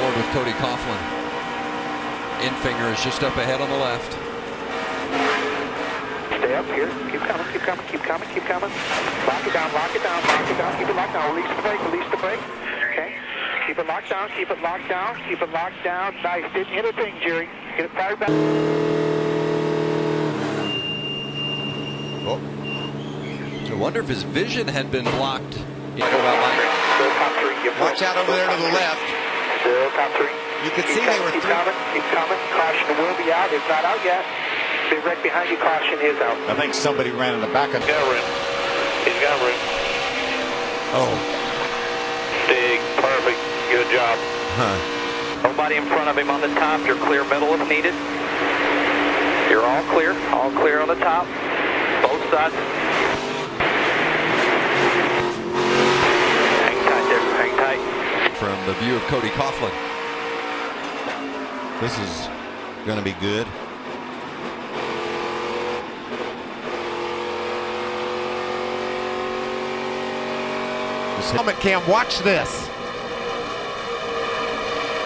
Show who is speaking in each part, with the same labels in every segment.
Speaker 1: Onboard with Cody Coughlin. Infinger is just up ahead on the left.
Speaker 2: Stay up here. Keep coming, keep coming, keep coming, keep coming. Lock it down, lock it down, lock it down. Keep it locked down. Release the brake, release the brake. Okay. Keep it locked down, keep it locked down, keep it locked down. Nice. Didn't hit a thing, Jerry. Get it fired back.
Speaker 1: Oh. I wonder if his vision had been blocked.
Speaker 3: Watch out over there to the left.
Speaker 2: Still top three.
Speaker 3: You could see they were
Speaker 2: keep coming, keep coming. Caution will be out. It's not out yet. Big wreck behind you. Caution is out.
Speaker 4: I think somebody ran in the back of.
Speaker 2: He's got room. He's got room.
Speaker 3: Oh.
Speaker 2: Big, perfect. Good job.
Speaker 3: Huh.
Speaker 2: Nobody in front of him on the top. You're clear middle if needed. You're all clear. All clear on the top. Both sides. Hang tight there. Hang tight.
Speaker 1: From the view of Cody Coughlin.
Speaker 3: This is going to be good.
Speaker 4: Helmet cam, watch this.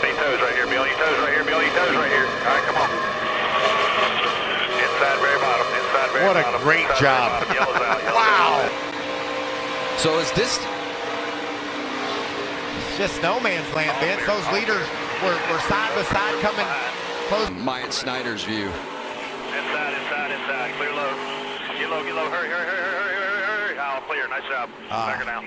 Speaker 2: Big toes right here, Bill. Your toes right here, Bill. Your toes right here. All right, come on. Inside very bottom. Inside very
Speaker 4: What a
Speaker 2: bottom.
Speaker 4: great
Speaker 2: Inside
Speaker 4: job.
Speaker 2: very bottom. Yellow's out. Yellow's
Speaker 4: Wow.
Speaker 2: out.
Speaker 1: So is this
Speaker 4: It's just no man's land, Vince. Those leaders were side by side coming close.
Speaker 1: Myatt Snyder's view?
Speaker 2: Inside, inside, inside. Clear low. Get low, get low. Hurry, hurry, hurry, hurry, hurry, hurry. Oh, clear. Nice job. Back her down.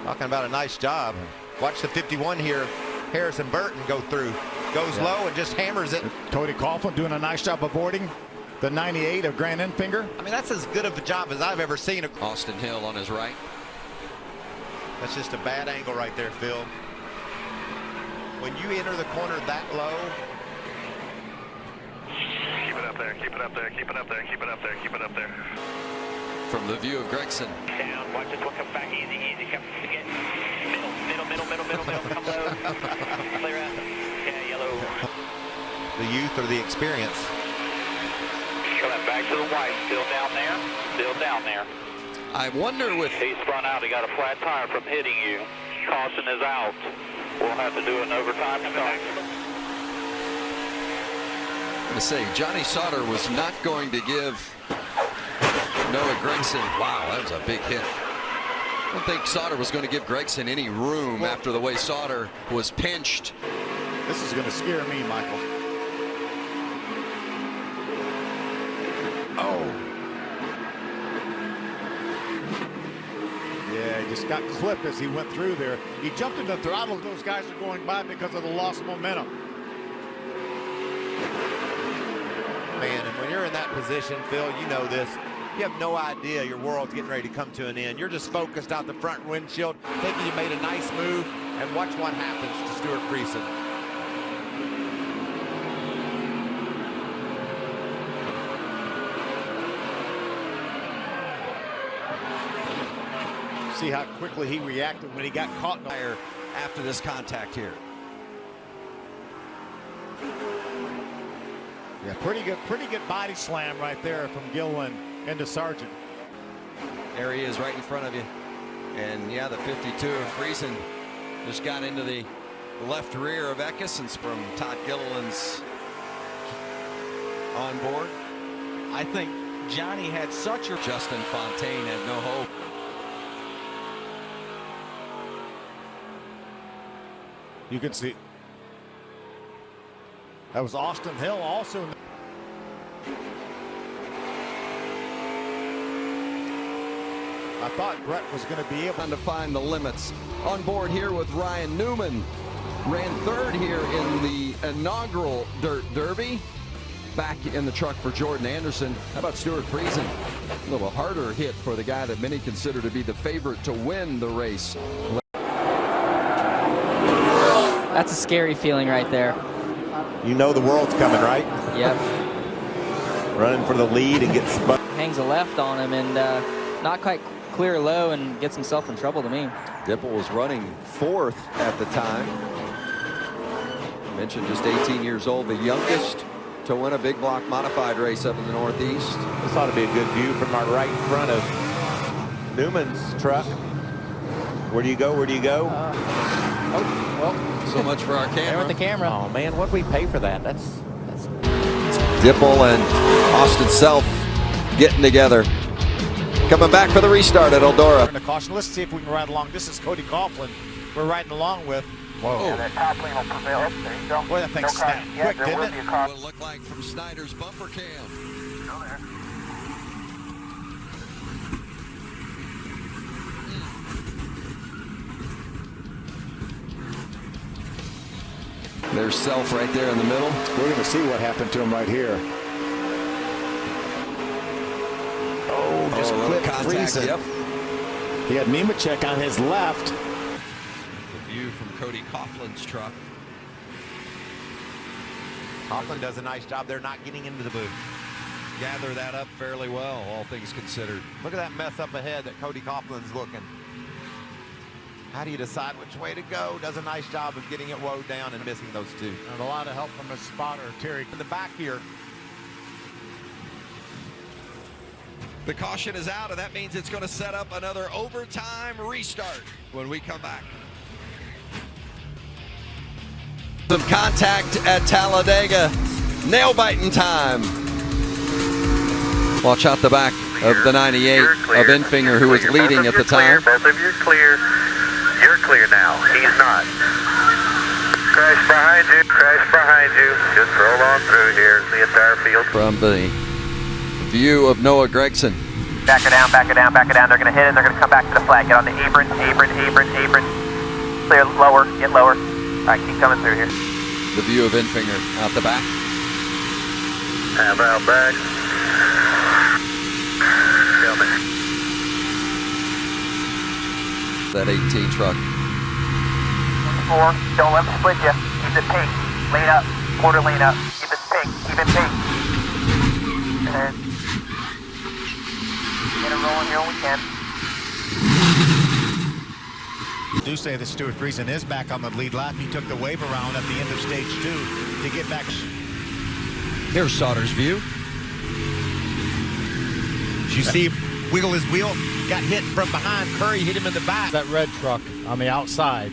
Speaker 3: Talking about a nice job. Watch the 51 here. Harrison Burton go through. Goes low and just hammers it.
Speaker 4: Cody Coughlin doing a nice job avoiding the 98 of Grant Enfinger.
Speaker 3: I mean, that's as good of a job as I've ever seen.
Speaker 1: Austin Hill on his right.
Speaker 3: That's just a bad angle right there, Phil. When you enter the corner that low.
Speaker 2: Keep it up there. Keep it up there. Keep it up there. Keep it up there. Keep it up there.
Speaker 1: From the view of Gregson.
Speaker 2: Down. Watch this one come back. Easy, easy. Come again. Middle. Come low. Clear out. Yeah, yellow.
Speaker 3: The youth or the experience.
Speaker 2: Coming back to the white. Still down there. Still down there.
Speaker 1: I wonder with
Speaker 2: He spun out. He got a flat tire from hitting you. Caution is out. We'll have to do an overtime start.
Speaker 1: I'm going to say Johnny Sauter was not going to give Noah Gregson. Wow, that was a big hit. I don't think Sauter was going to give Gregson any room after the way Sauter was pinched.
Speaker 4: This is going to scare me, Michael. Oh. Yeah, he just got clipped as he went through there. He jumped in the throttle. Those guys are going by because of the loss of momentum.
Speaker 3: Man, and when you're in that position, Phil, you know this. You have no idea your world's getting ready to come to an end. You're just focused out the front windshield, thinking you made a nice move, and watch what happens to Stuart Friesen.
Speaker 4: See how quickly he reacted when he got caught in the
Speaker 1: Fire after this contact here.
Speaker 4: Yeah, pretty good body slam right there from Gilliland into Sargent.
Speaker 1: There he is right in front of you. And yeah, the 52 of Friesen just got into the left rear of Eckeson's from Todd Gilliland's Onboard.
Speaker 5: I think Johnny had such a...
Speaker 1: Justin Fontaine had no hope.
Speaker 4: You can see that was Austin Hill also. I thought Brett was going to be able
Speaker 1: To find the limits. On board here with Ryan Newman. Ran third here in the inaugural Dirt Derby. Back in the truck for Jordan Anderson. How about Stuart Friesen? A little harder hit for the guy that many consider to be the favorite to win the race.
Speaker 6: That's a scary feeling right there.
Speaker 3: You know the world's coming, right?
Speaker 6: Yep.
Speaker 3: Running for the lead and gets spun.
Speaker 6: Hangs a left on him and not quite clear low and gets himself in trouble to me.
Speaker 1: Dipple was running fourth at the time. Mentioned just 18 years old, the youngest to win a big block modified race up in the Northeast.
Speaker 3: This ought to be a good view from our right in front of Newman's truck. Where do you go? Where do you go?
Speaker 1: So much for our
Speaker 6: There with
Speaker 1: camera.
Speaker 6: the camera.
Speaker 3: Oh man, what'd we pay for that? That's
Speaker 1: Dipple and Austin Self getting together. Coming back for the restart at Eldora.
Speaker 4: Turn the caution. Let's see if we can ride along. This is Cody Coughlin we're riding along with. Whoa.
Speaker 2: And the top lane will prevail. There you go.
Speaker 4: Boy, that thing
Speaker 2: No
Speaker 4: snapped
Speaker 2: caution. Yeah,
Speaker 4: quick,
Speaker 2: there
Speaker 4: didn't
Speaker 2: will
Speaker 4: it?
Speaker 2: be a caution.
Speaker 1: What it looked like from Snyder's bumper cam.
Speaker 2: Go there.
Speaker 1: There's Self right there in the middle.
Speaker 4: We're going to see what happened to him right here. Oh, just
Speaker 1: a little
Speaker 4: clipped
Speaker 1: contact.
Speaker 4: Friesen.
Speaker 1: Yep.
Speaker 4: He had Nemechek on his left.
Speaker 1: The view from Cody Coughlin's truck.
Speaker 3: Coughlin does a nice job there not getting into the booth.
Speaker 1: Gather that up fairly well, all things considered.
Speaker 3: Look at that mess up ahead that Cody Coughlin's looking. How do you decide which way to go? Does a nice job of getting it woed down and missing those two.
Speaker 4: And a lot of help from his spotter, Terry.
Speaker 3: In the back here.
Speaker 1: The caution is out, and that means it's going to set up another overtime restart when we come back. Some contact at Talladega. Nail-biting time. Watch out the back of the 98 of Infinger, who was leading at the time.
Speaker 2: Both of you are clear. You're clear now. He's not. Crash behind you. Crash behind you. Just roll on through here. The entire field.
Speaker 1: From the view of Noah Gregson.
Speaker 2: Back it down, back it down, back it down. They're going to hit it. They're going to come back to the flag. Get on the apron, apron, apron, apron. Clear, lower, get lower. All right, keep coming through here.
Speaker 1: The view of Infinger out the back.
Speaker 2: Have out back. Tell me.
Speaker 1: That 18 truck.
Speaker 2: 4, don't let them split you. Keep it pink. Lane up, quarter lane up. Keep it pink, keep it pink. And then get it rolling here when we can.
Speaker 4: Do say that Stuart Friesen is back on the lead lap. He took the wave around at the end of stage 2 to get back.
Speaker 1: Here's Sauter's view.
Speaker 3: Did you see him wiggle his wheel? Got hit from behind. Curry hit him in the back.
Speaker 4: That red truck on the outside.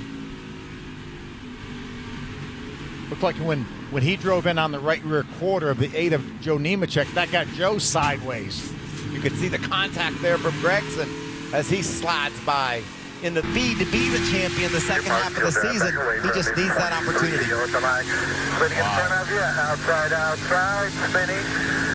Speaker 4: Looked like when he drove in on the right rear quarter of the 8 of Joe Nemechek, that got Joe sideways.
Speaker 3: You could see the contact there from Gregson as he slides by. In the feed to be the champion the second half of the season, he just needs that opportunity.
Speaker 2: Spinning in front of you, outside, outside, spinning.